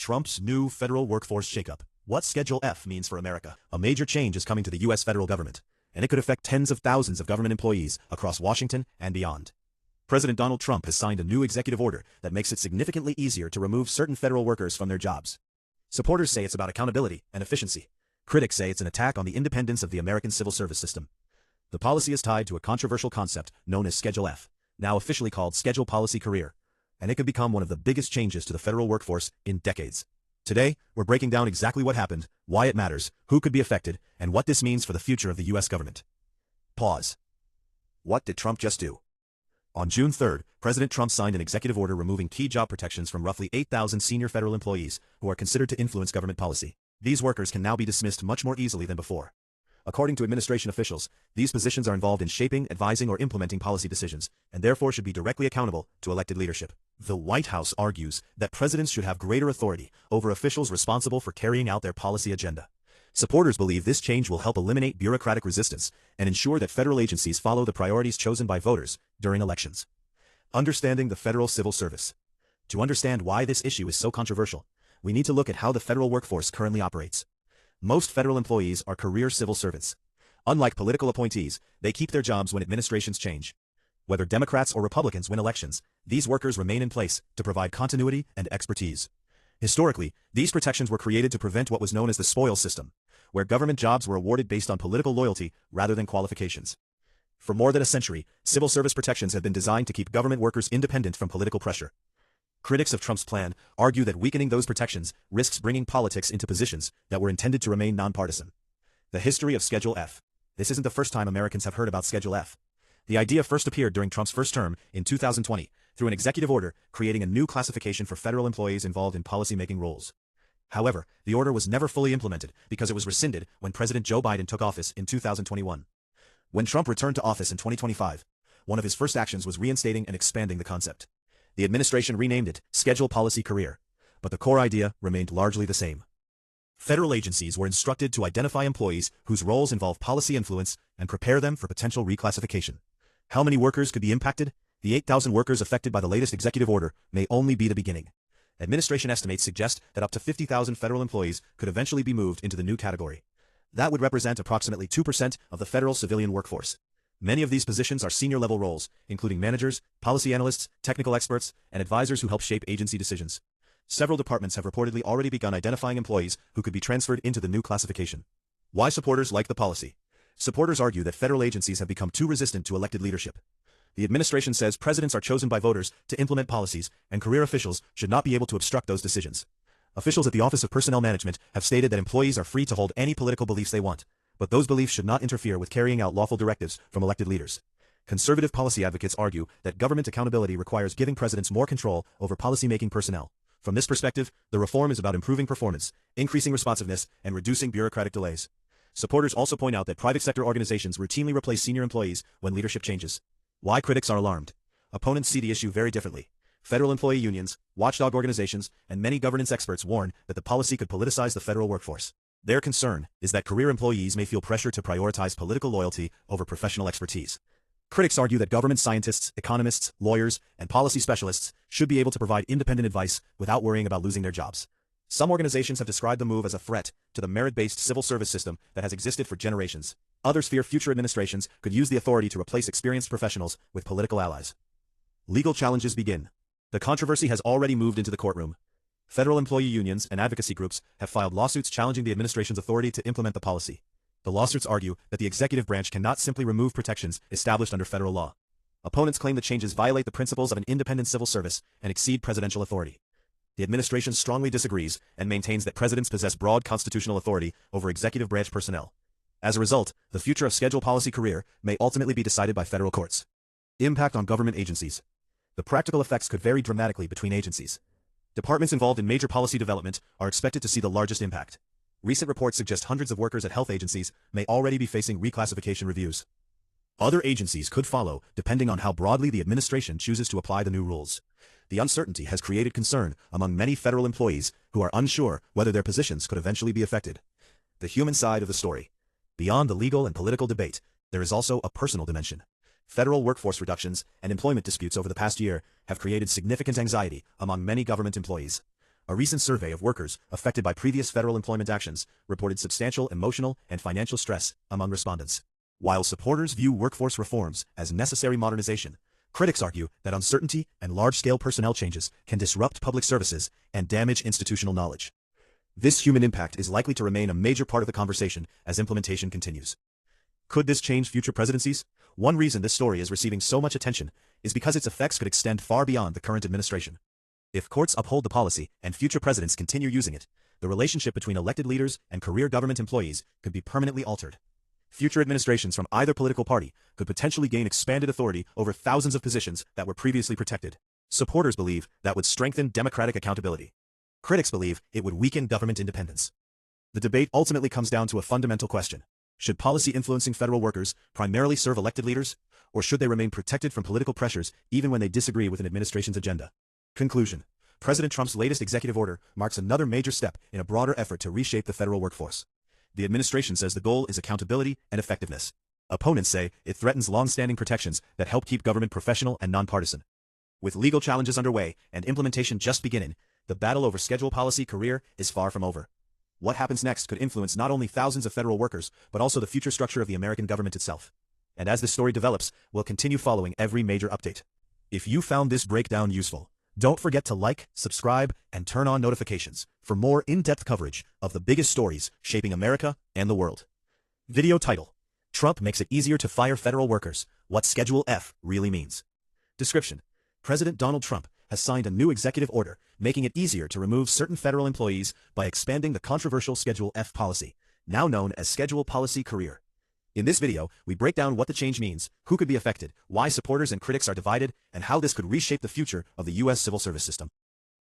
Trump's new federal workforce shakeup. What Schedule F means for America. A major change is coming to the U.S. federal government, and it could affect tens of thousands of government employees across Washington and beyond. President Donald Trump has signed a new executive order that makes it significantly easier to remove certain federal workers from their jobs. Supporters say it's about accountability and efficiency. Critics say it's an attack on the independence of the American civil service system. The policy is tied to a controversial concept known as Schedule F, now officially called Schedule Policy Career, and it could become one of the biggest changes to the federal workforce in decades. Today, we're breaking down exactly what happened, why it matters, who could be affected, and what this means for the future of the U.S. government. Pause. What did Trump just do? On June 3rd, President Trump signed an executive order removing key job protections from roughly 8,000 senior federal employees who are considered to influence government policy. These workers can now be dismissed much more easily than before. According to administration officials, these positions are involved in shaping, advising, or implementing policy decisions, and therefore should be directly accountable to elected leadership. The White House argues that presidents should have greater authority over officials responsible for carrying out their policy agenda. Supporters believe this change will help eliminate bureaucratic resistance and ensure that federal agencies follow the priorities chosen by voters during elections. Understanding the federal civil service. To understand why this issue is so controversial, we need to look at how the federal workforce currently operates. Most federal employees are career civil servants. Unlike political appointees, they keep their jobs when administrations change. Whether Democrats or Republicans win elections, these workers remain in place to provide continuity and expertise. Historically, these protections were created to prevent what was known as the spoils system, where government jobs were awarded based on political loyalty rather than qualifications. For more than a century, civil service protections have been designed to keep government workers independent from political pressure. Critics of Trump's plan argue that weakening those protections risks bringing politics into positions that were intended to remain nonpartisan. The history of Schedule F. This isn't the first time Americans have heard about Schedule F. The idea first appeared during Trump's first term in 2020 through an executive order creating a new classification for federal employees involved in policymaking roles. However, the order was never fully implemented because it was rescinded when President Joe Biden took office in 2021. When Trump returned to office in 2025, one of his first actions was reinstating and expanding the concept. The administration renamed it Schedule Policy Career, but the core idea remained largely the same. Federal agencies were instructed to identify employees whose roles involve policy influence and prepare them for potential reclassification. How many workers could be impacted? The 8,000 workers affected by the latest executive order may only be the beginning. Administration estimates suggest that up to 50,000 federal employees could eventually be moved into the new category. That would represent approximately 2% of the federal civilian workforce. Many of these positions are senior-level roles, including managers, policy analysts, technical experts, and advisors who help shape agency decisions. Several departments have reportedly already begun identifying employees who could be transferred into the new classification. Why supporters like the policy? Supporters argue that federal agencies have become too resistant to elected leadership. The administration says presidents are chosen by voters to implement policies, and career officials should not be able to obstruct those decisions. Officials at the Office of Personnel Management have stated that employees are free to hold any political beliefs they want, but those beliefs should not interfere with carrying out lawful directives from elected leaders. Conservative policy advocates argue that government accountability requires giving presidents more control over policymaking personnel. From this perspective, the reform is about improving performance, increasing responsiveness, and reducing bureaucratic delays. Supporters also point out that private sector organizations routinely replace senior employees when leadership changes. Why critics are alarmed? Opponents see the issue very differently. Federal employee unions, watchdog organizations, and many governance experts warn that the policy could politicize the federal workforce. Their concern is that career employees may feel pressure to prioritize political loyalty over professional expertise. Critics argue that government scientists, economists, lawyers, and policy specialists should be able to provide independent advice without worrying about losing their jobs. Some organizations have described the move as a threat to the merit-based civil service system that has existed for generations. Others fear future administrations could use the authority to replace experienced professionals with political allies. Legal challenges begin. The controversy has already moved into the courtroom. Federal employee unions and advocacy groups have filed lawsuits challenging the administration's authority to implement the policy. The lawsuits argue that the executive branch cannot simply remove protections established under federal law. Opponents claim the changes violate the principles of an independent civil service and exceed presidential authority. The administration strongly disagrees and maintains that presidents possess broad constitutional authority over executive branch personnel. As a result, the future of Schedule Policy Career may ultimately be decided by federal courts. Impact on government agencies. The practical effects could vary dramatically between agencies. Departments involved in major policy development are expected to see the largest impact. Recent reports suggest hundreds of workers at health agencies may already be facing reclassification reviews. Other agencies could follow, depending on how broadly the administration chooses to apply the new rules. The uncertainty has created concern among many federal employees who are unsure whether their positions could eventually be affected. The human side of the story. Beyond the legal and political debate, there is also a personal dimension. Federal workforce reductions and employment disputes over the past year have created significant anxiety among many government employees. A recent survey of workers affected by previous federal employment actions reported substantial emotional and financial stress among respondents. While supporters view workforce reforms as necessary modernization, critics argue that uncertainty and large-scale personnel changes can disrupt public services and damage institutional knowledge. This human impact is likely to remain a major part of the conversation as implementation continues. Could this change future presidencies? One reason this story is receiving so much attention is because its effects could extend far beyond the current administration. If courts uphold the policy and future presidents continue using it, the relationship between elected leaders and career government employees could be permanently altered. Future administrations from either political party could potentially gain expanded authority over thousands of positions that were previously protected. Supporters believe that would strengthen democratic accountability. Critics believe it would weaken government independence. The debate ultimately comes down to a fundamental question. Should policy influencing federal workers primarily serve elected leaders, or should they remain protected from political pressures even when they disagree with an administration's agenda? Conclusion. President Trump's latest executive order marks another major step in a broader effort to reshape the federal workforce. The administration says the goal is accountability and effectiveness. Opponents say it threatens long-standing protections that help keep government professional and nonpartisan. With legal challenges underway and implementation just beginning, the battle over schedule policy career is far from over. What happens next could influence not only thousands of federal workers, but also the future structure of the American government itself. And as this story develops, we'll continue following every major update. If you found this breakdown useful, don't forget to like, subscribe, and turn on notifications for more in-depth coverage of the biggest stories shaping America and the world. Video title: Trump makes it easier to fire federal workers. What Schedule F really means. Description: President Donald Trump has signed a new executive order making it easier to remove certain federal employees by expanding the controversial Schedule F policy, now known as Schedule Policy Career. In this video, we break down what the change means, who could be affected, why supporters and critics are divided, and how this could reshape the future of the U.S. civil service system.